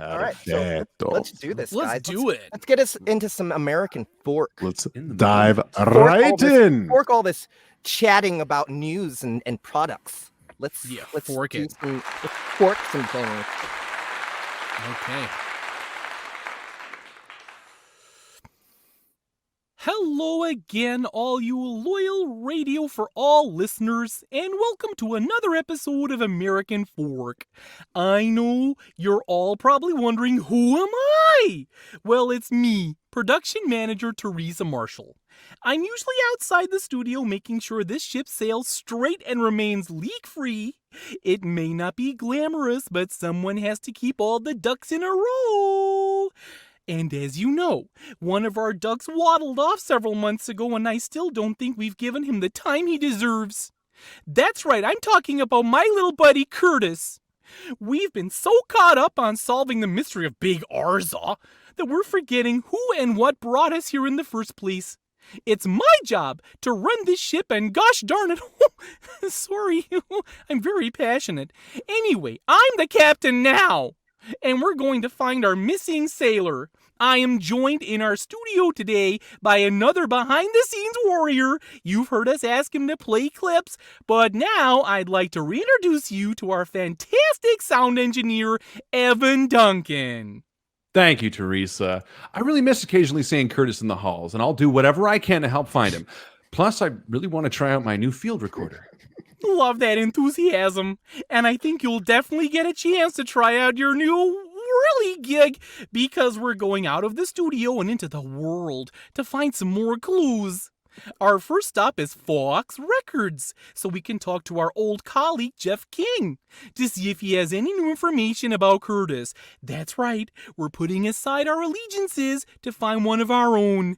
All right, so let's do this, Let's guys. do it. Let's get us into some American fork. Let's dive right in. Fork all this chatting about news and products. Let's fork it. Let's fork some things. Okay. Hello again, all you loyal Radio for All listeners, and welcome to another episode of American Fork. I know you're all probably wondering, who am I? Well, it's me, production manager Teresa Marshall. I'm usually outside the studio making sure this ship sails straight and remains leak-free. It may not be glamorous, but someone has to keep all the ducks in a row. And as you know, one of our ducks waddled off several months ago, and I still don't think we've given him the time he deserves. That's right, I'm talking about my little buddy Curtis. We've been so caught up on solving the mystery of Big Arza that we're forgetting who and what brought us here in the first place. It's my job to run this ship, and gosh darn it, sorry, I'm very passionate. Anyway, I'm the captain now, and we're going to find our missing sailor. I am joined in our studio today by another behind-the-scenes warrior. You've heard us ask him to play clips, but now I'd like to reintroduce you to our fantastic sound engineer, Evan Duncan. Thank you, Teresa. I really miss occasionally seeing Curtis in the halls, and I'll do whatever I can to help find him. Plus, I really want to try out my new field recorder. Love that enthusiasm, and I think you'll definitely get a chance to try out your new gig, because we're going out of the studio and into the world to find some more clues. Our first stop is Fox Records, so we can talk to our old colleague Jeff King to see if he has any new information about Curtis. That's right, we're putting aside our allegiances to find one of our own.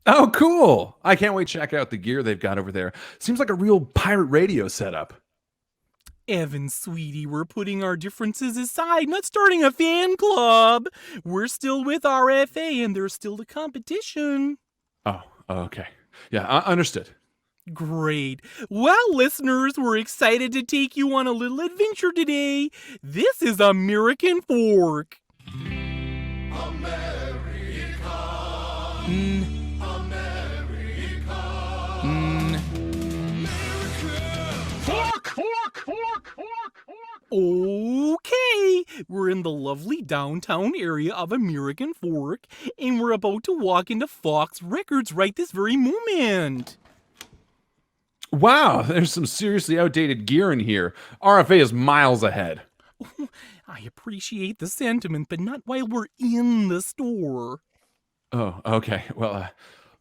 Oh, cool. I can't wait to check out the gear they've got over there. Seems like a real pirate radio setup. Evan, sweetie, we're putting our differences aside, not starting a fan club. We're still with RFA, and there's still the competition. Oh, okay. Yeah, understood. Great. Well, listeners, we're excited to take you on a little adventure today. This is American Fork. America. Okay, we're in the lovely downtown area of American Fork, and we're about to walk into Fox Records right this very moment. Wow, there's some seriously outdated gear in here. RFA is miles ahead. I appreciate the sentiment, but not while we're in the store. Oh, okay. Well,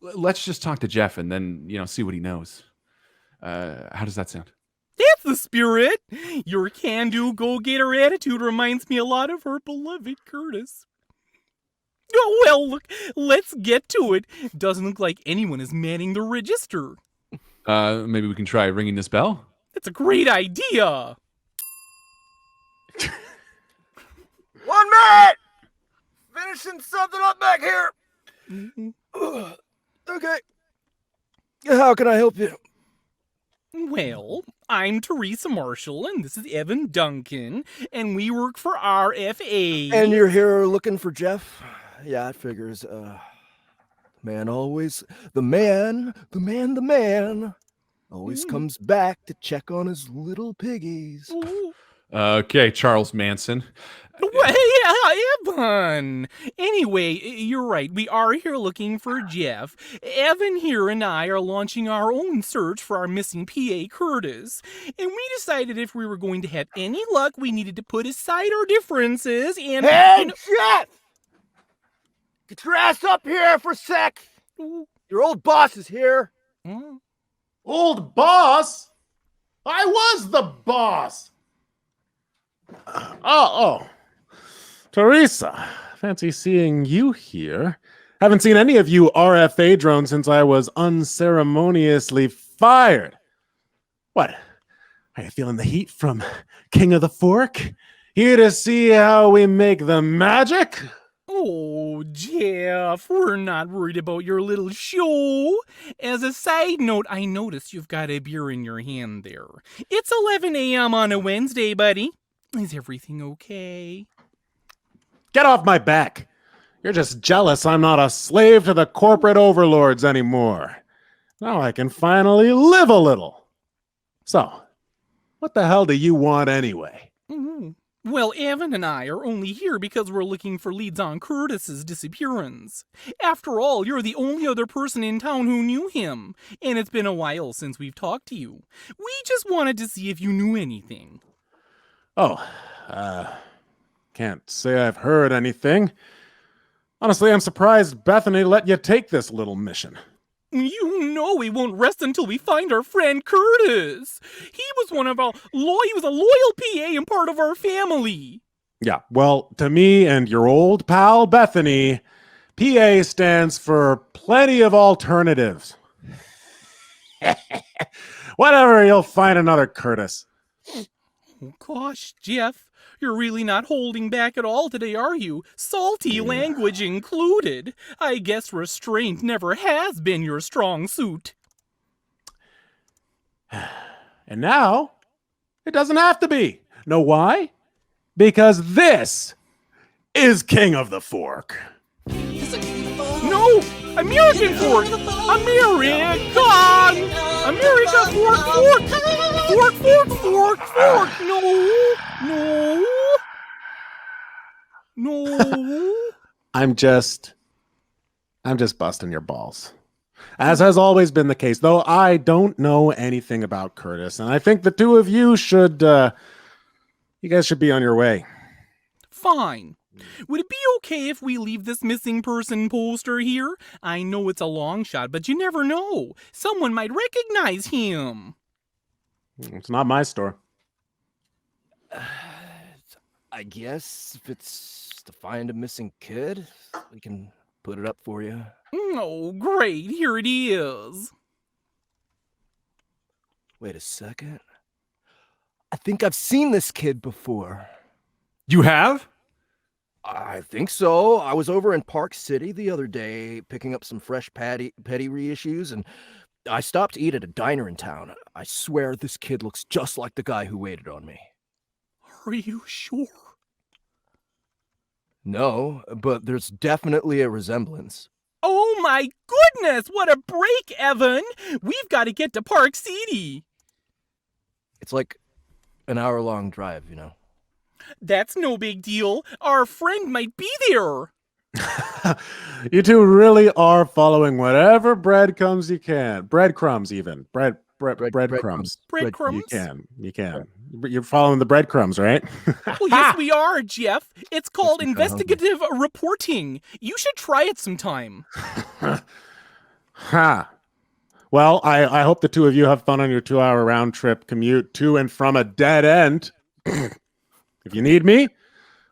let's just talk to Jeff and then, see what he knows. How does that sound? That's the spirit. Your can-do, go-getter attitude reminds me a lot of her beloved Curtis. Oh, well, look, let's get to it. Doesn't look like anyone is manning the register. Maybe we can try ringing this bell? That's a great idea. 1 minute! Finishing something up back here. Okay. How can I help you? Well, I'm Teresa Marshall, and this is Evan Duncan, and we work for RFA. And you're here looking for Jeff? Yeah, it figures. The man always comes back to check on his little piggies. Okay, Charles Manson. Well, yeah, Evan. Anyway, you're right. We are here looking for Jeff. Evan here and I are launching our own search for our missing PA Curtis. And we decided if we were going to have any luck, we needed to put aside our differences and... Hey, Jeff! Get your ass up here for a sec. Your old boss is here. Old boss? I was the boss. Oh. Teresa, fancy seeing you here. Haven't seen any of you RFA drones since I was unceremoniously fired. What? Are you feeling the heat from King of the Fork? Here to see how we make the magic? Oh, Jeff, we're not worried about your little show. As a side note, I noticed you've got a beer in your hand there. It's 11 a.m. on a Wednesday, buddy. Is everything okay? Get off my back. You're just jealous I'm not a slave to the corporate overlords anymore. Now I can finally live a little. So, what the hell do you want anyway? Well, Evan and I are only here because we're looking for leads on Curtis's disappearance. After all, you're the only other person in town who knew him, and it's been a while since we've talked to you. We just wanted to see if you knew anything. Oh, can't say I've heard anything. Honestly, I'm surprised Bethany let you take this little mission. You know we won't rest until we find our friend Curtis. He was he was a loyal PA and part of our family. Yeah, well, to me and your old pal Bethany, PA stands for plenty of alternatives. Whatever, you'll find another Curtis. Oh gosh, Jeff, you're really not holding back at all today, are you? Salty language included. I guess restraint never has been your strong suit. And now, it doesn't have to be. Know why? Because this is King of the Fork. No! American fork! American! America fork, fork! Fork, fork, fork, fork! No! No! No! I'm just busting your balls. As has always been the case, though I don't know anything about Curtis, and I think the two of you you guys should be on your way. Fine. Would it be okay if we leave this missing person poster here? I know it's a long shot, but you never know. Someone might recognize him. It's not my store. I guess if it's to find a missing kid, we can put it up for you. Oh, great. Here it is. Wait a second. I think I've seen this kid before. You have? I think so. I was over in Park City the other day picking up some fresh petty reissues, and I stopped to eat at a diner in town. I swear this kid looks just like the guy who waited on me. Are you sure? No, but there's definitely a resemblance. Oh my goodness, what a break, Evan! We've got to get to Park City. It's like an hour-long drive, you know. That's no big deal. Our friend might be there. You two really are following whatever breadcrumbs you can. Breadcrumbs, even. Breadcrumbs. Breadcrumbs? You can. You're following the breadcrumbs, right? Well, yes, we are, Jeff. It's called investigative reporting. You should try it sometime. Ha. Well, I hope the two of you have fun on your 2-hour round trip commute to and from a dead end. If you need me,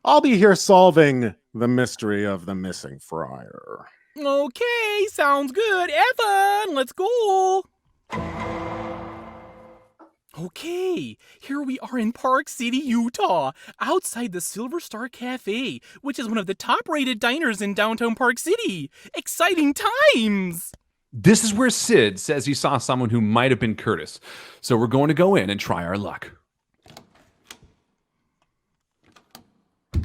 I'll be here solving the mystery of the missing friar. Okay, sounds good. Evan, let's go. Okay, here we are in Park City, Utah, outside the Silver Star Cafe, which is one of the top-rated diners in downtown Park City. Exciting times! This is where Sid says he saw someone who might have been Curtis. So we're going to go in and try our luck.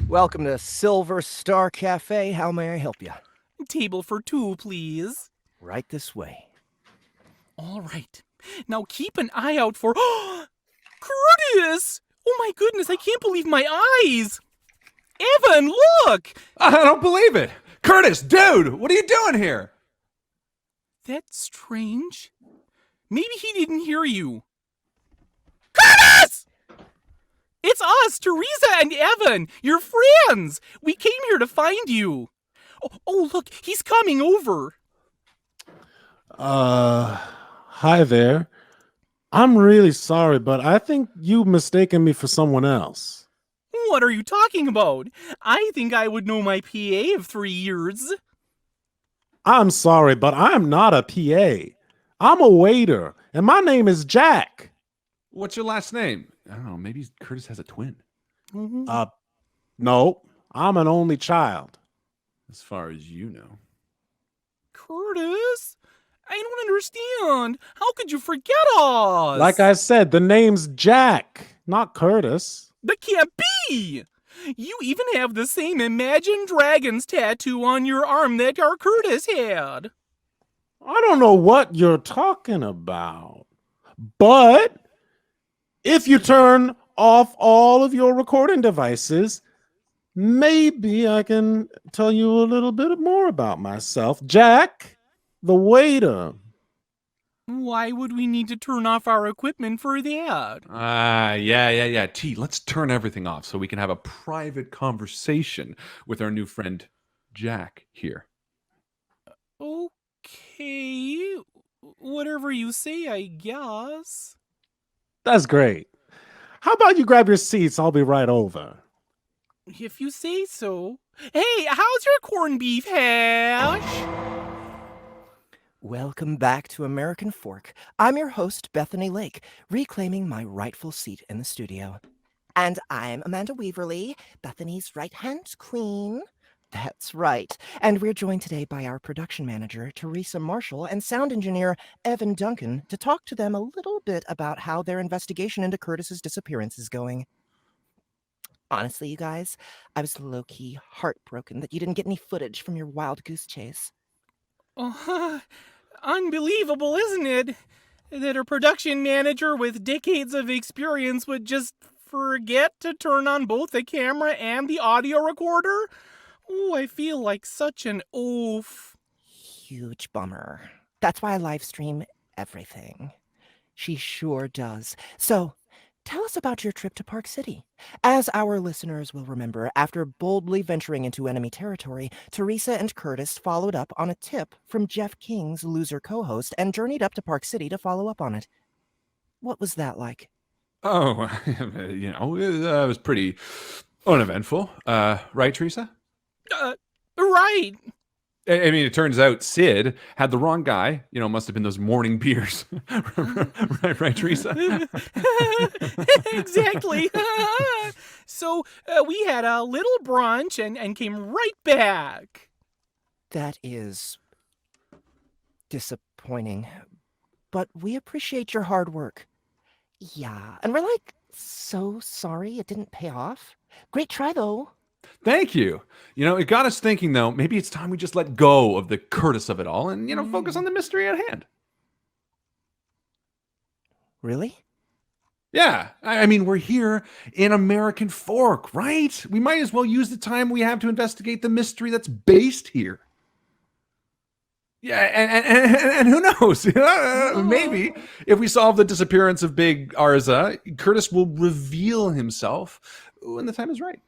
Welcome to Silver Star Cafe. How may I help you? Table for two, please. Right this way. All right. Now keep an eye out for... Curtis! Oh my goodness, I can't believe my eyes! Evan, look! I don't believe it. Curtis, dude, what are you doing here? That's strange. Maybe he didn't hear you. Curtis! It's us, Teresa and Evan, your friends. We came here to find you. Oh, look, he's coming over. Hi there. I'm really sorry, but I think you've mistaken me for someone else. What are you talking about? I think I would know my PA of 3 years. I'm sorry, but I'm not a PA. I'm a waiter, and my name is Jack. What's your last name? I don't know. Maybe Curtis has a twin. No, I'm an only child. As far as you know. Curtis? I don't understand. How could you forget us? Like I said, the name's Jack, not Curtis. That can't be! You even have the same Imagine Dragons tattoo on your arm that our Curtis had. I don't know what you're talking about. But if you turn off all of your recording devices, maybe I can tell you a little bit more about myself. Jack, the waiter. Why would we need to turn off our equipment for that? Yeah. T, let's turn everything off so we can have a private conversation with our new friend Jack here. Okay. Whatever you say, I guess. That's great. How about you grab your seats? I'll be right over. If you say so. Hey, how's your corned beef hash? Welcome back to American Fork. I'm your host, Bethany Lake, reclaiming my rightful seat in the studio. And I'm Amanda Weaverly, Bethany's right-hand queen. That's right. And we're joined today by our production manager, Teresa Marshall, and sound engineer, Evan Duncan, to talk to them a little bit about how their investigation into Curtis's disappearance is going. Honestly, you guys, I was low-key heartbroken that you didn't get any footage from your wild goose chase. Unbelievable, isn't it? That a production manager with decades of experience would just forget to turn on both the camera and the audio recorder? Oh, I feel like such an oaf. Huge bummer. That's why I live stream everything. She sure does. So, tell us about your trip to Park City. As our listeners will remember, after boldly venturing into enemy territory, Teresa and Curtis followed up on a tip from Jeff King's loser co-host and journeyed up to Park City to follow up on it. What was that like? Oh, it was pretty uneventful. Right, Teresa? Right. I mean, it turns out Sid had the wrong guy. Must have been those morning beers. right, Teresa? Exactly. So we had a little brunch and came right back. That is disappointing, but we appreciate your hard work. Yeah, and we're so sorry it didn't pay off. Great try, though. Thank you. It got us thinking, though, maybe it's time we just let go of the Curtis of it all and, focus on the mystery at hand. Really? Yeah. I mean, we're here in American Fork, right? We might as well use the time we have to investigate the mystery that's based here. Yeah, and who knows? Maybe if we solve the disappearance of Big Arza, Curtis will reveal himself when the time is right.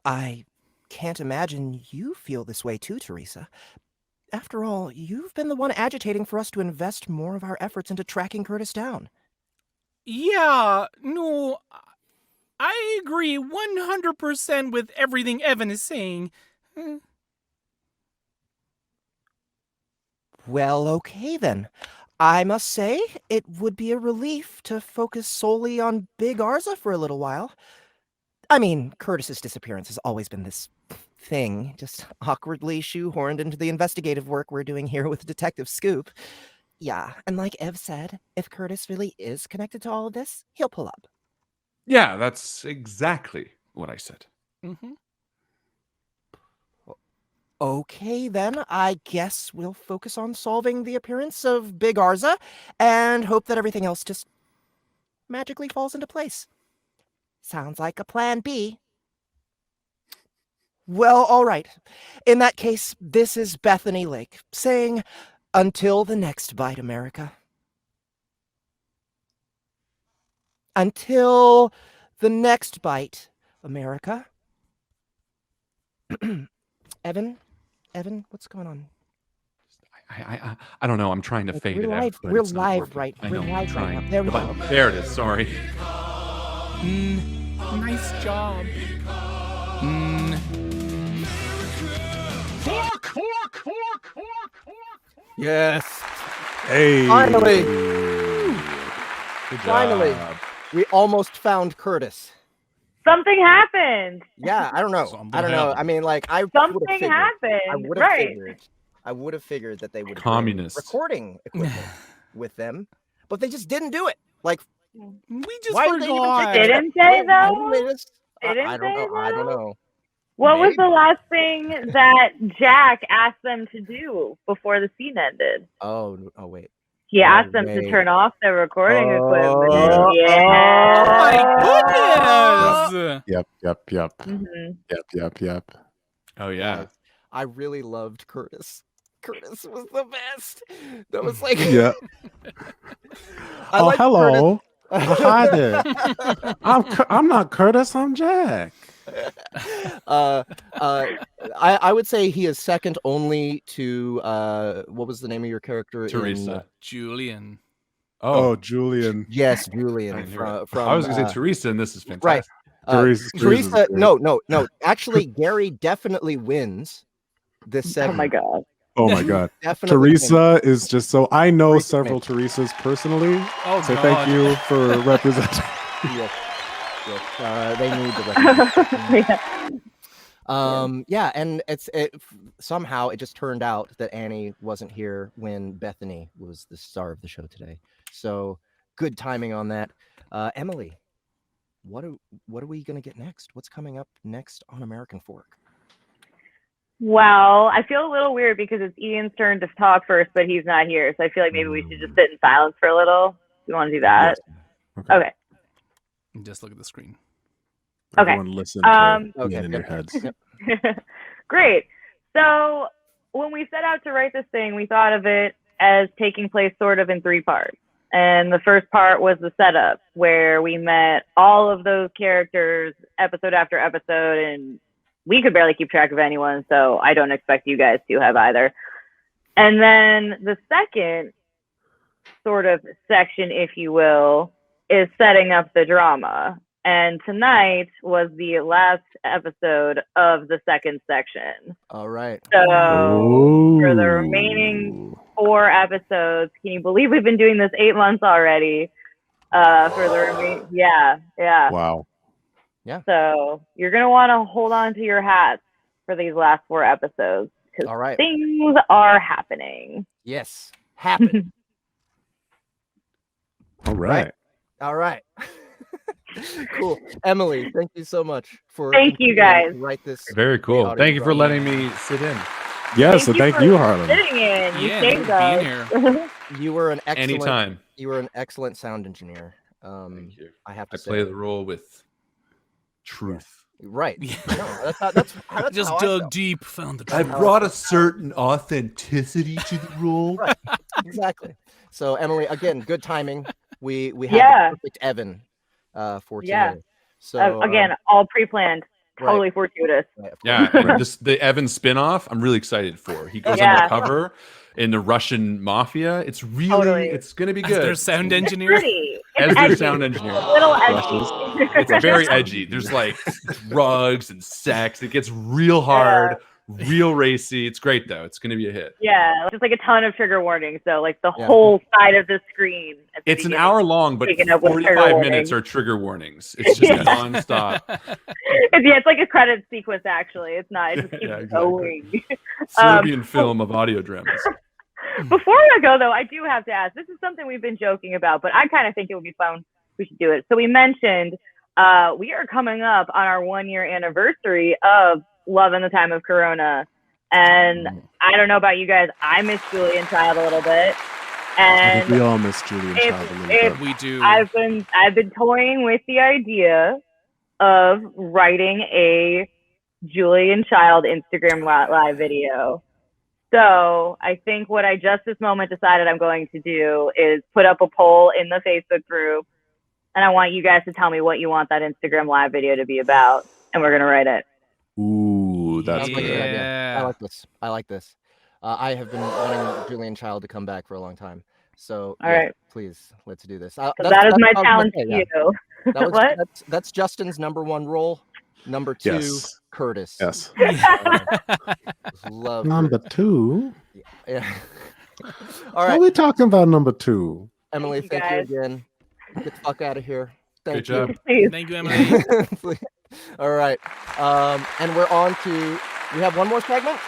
I can't imagine you feel this way too, Teresa. After all, you've been the one agitating for us to invest more of our efforts into tracking Curtis down. Yeah, no, I agree 100% with everything Evan is saying. Well, okay then. I must say, it would be a relief to focus solely on Big Arza for a little while. I mean, Curtis's disappearance has always been this thing, just awkwardly shoehorned into the investigative work we're doing here with Detective Scoop. Yeah, and like Ev said, if Curtis really is connected to all of this, he'll pull up. Yeah, that's exactly what I said. Mm-hmm. Okay, then, I guess we'll focus on solving the appearance of Big Arza and hope that everything else just magically falls into place. Sounds like a plan B. Well, all right. In that case, this is Bethany Lake saying, until the next bite, America. Until the next bite, America. Evan, what's going on? I don't know. I'm trying to fade it out. but We're it's not live, working. right? I We're know, I'm live right trying. now. There we go. There it is. Sorry. Nice job. Yes. Hey. Finally. Good Finally. job. We almost found Curtis. Something happened. Yeah, I don't know. Something I don't know. happened. I mean, I would've Something figured. happened. I would have Right. figured. I would have figured that they would have Communists. recording equipment with them, but they just didn't do it. We just why did they even forgot. take Didn't that? they, Why though? didn't they just didn't I don't say, know. I don't though? know. What was Maybe. the last thing that Jack asked them to do before the scene ended? Oh wait. He Oh, asked them to wait. turn off their recording equipment. Oh, Yeah. Oh my goodness! Yep. Mhm. Yep. Oh yeah. Guys, I really loved Curtis. Curtis was the best. That was like Yeah. I Oh, liked hello. Curtis. Hi there. I'm not Curtis. I'm Jack. I would say he is second only to what was the name of your character? Teresa. Julian. Oh, Julian. Yes, I Julian didn't hear it. from I was gonna say Teresa, and this is fantastic. right. Teresa's Teresa, great. no. Actually, Gary definitely wins this Oh segment. my god. Oh my God. Definitely wins. Teresa is just so I know Great several Teresas personally. Oh So god. thank you for representing. Yes. They need the recognition. Yeah. And somehow it just turned out that Annie wasn't here when Bethany was the star of the show today. So good timing on that. Emily, what are we gonna get next? What's coming up next on American Fork? Well, I feel a little weird because it's Ian's turn to talk first, but he's not here. So I feel like maybe we should just sit in silence for a little. You want to do that? Yes. Okay. Just look at the screen. Okay. Everyone listen to Okay, Ian in your good. heads. Great. So when we set out to write this thing, we thought of it as taking place sort of in 3 parts. And the first part was the setup, where we met all of those characters episode after episode, and we could barely keep track of anyone, so I don't expect you guys to have either. And then the second sort of section, if you will, is setting up the drama. And tonight was the last episode of the second section. All right. So Oh. for the remaining 4 episodes, can you believe we've been doing this 8 months already? For the remaining, yeah. Wow. So you're gonna want to hold on to your hats for these last 4 episodes because All right. things are happening. Yes. Happen. All right. All right. Cool. Emily, thank you so much for Thank you, continuing guys. to write this. Very cool. audio Thank you for drama. letting me sit in. Yes, and thank for you, Harlan. sitting in. You Yeah, saved thank you us. for being here. You were an excellent Anytime. You were an excellent sound engineer. Thank you. I have to I say. play the role with truth. Right. Yeah. No, that's Just how I dug felt. deep, found the I truth. brought a certain authenticity to the role. Right. Exactly. So Emily, again, good timing. We had Yeah. the perfect Evan for today. Yeah. So Again, all pre-planned, right. totally fortuitous. right, of course. Yeah, and the Evan spinoff, I'm really excited for. He goes Yeah. undercover in the Russian mafia. It's really, Totally. it's gonna be As their good. sound It's engineer. pretty. As It's their edgy. sound engineer. A little edgy. It's very edgy. There's like drugs and sex. It gets real hard, real racy. It's great though. It's gonna be a hit. Yeah, just like a ton of trigger warnings. So like the Yeah. whole side of the screen. At the It's an beginning. hour long, but Taken up with trigger 45 warning. minutes are trigger warnings. It's just nonstop. It's like a credit sequence. Actually, it's not. It just keeps Yeah, exactly. going. Serbian film of audio dramas. Before I go, though, I do have to ask. This is something we've been joking about, but I kind of think it would be fun. We should do it. So we mentioned we are coming up on our 1-year anniversary of Love in the Time of Corona, and I don't know about you guys. I miss Julian Child a little bit, I think and we all miss Julian if- Child a little if- bit. We do. I've been toying with the idea of writing a Julian Child Instagram live video. So I think what I just this moment decided I'm going to do is put up a poll in the Facebook group, and I want you guys to tell me what you want that Instagram live video to be about, and we're gonna write it. Ooh, that's Sounds like a good good. idea. Yeah. I like this. I have been wanting Julian Child to come back for a long time. So All right. please, let's do this. So that is my challenge to yeah. you. That was, What? That's Justin's number 1 role. Number 2, Yes. Curtis. Yes. Love Number Curtis. 2. Yeah. All What are right, we talking about number 2? Emily, you thank you guys. again. Get the fuck out of here. Thank Good job. Please. Thank you, Emily. All right. And we're on to, we have one more segment?